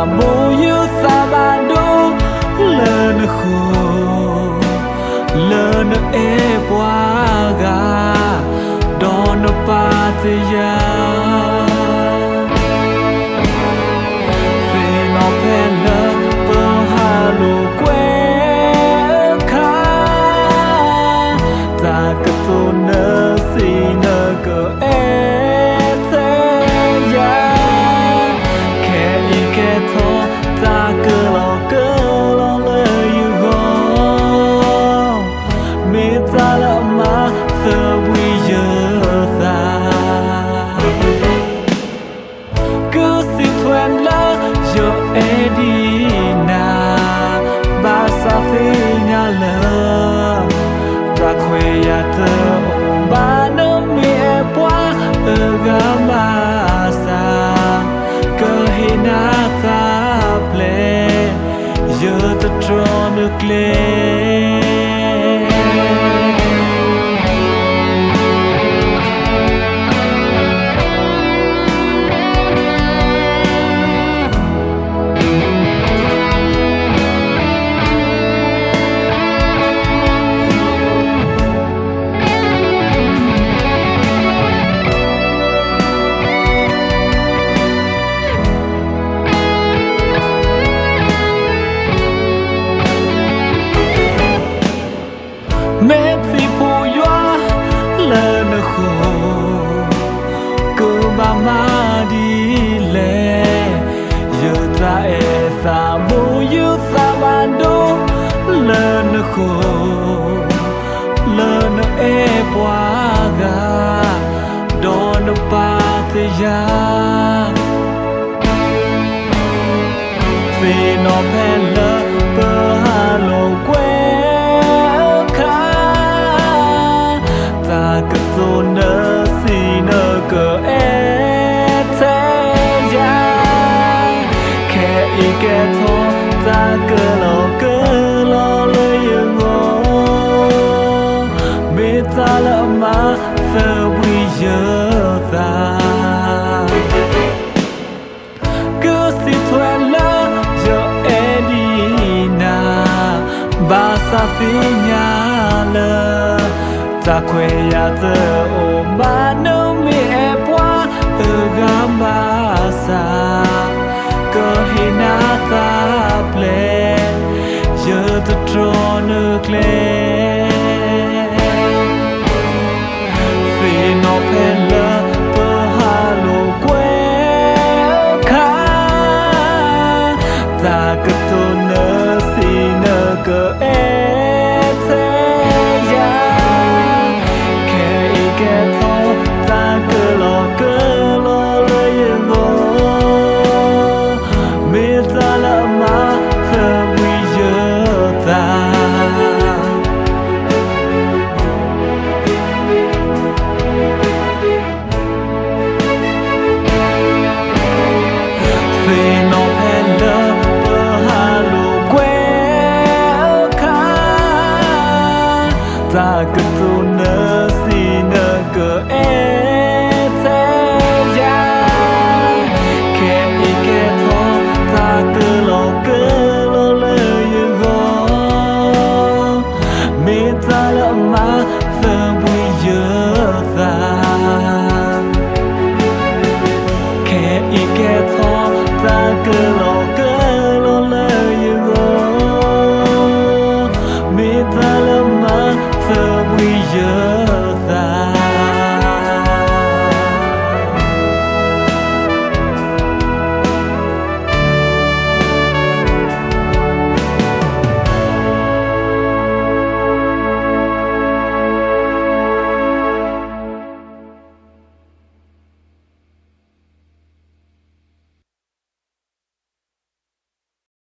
sa mu yu sa ba do le na khu le na e bwa ga do na pa te ya fe no pe le po ha lo kwe kha ta ka to na si na ko e sa mu yu sa ba do le na khu le na e bwa ga do na pa te ya fe no pe le pe ha lo kwe kha ta ka to na si na ka e te ya ke tho ta ke lo le ngo me ta la ma fe wi ye ta que si toi là yo edina ba sa finya le ta kwe ya te o ma no me e pwa ga ma sa có hi na ta ple giờ ta tròn nước lên vì nó phen lơ bơ hà lô quê khá ta cứ tô nơ si nơ cơ e thế ya kẻ y kẻ thô ta cứ lo lời ngô ta cứ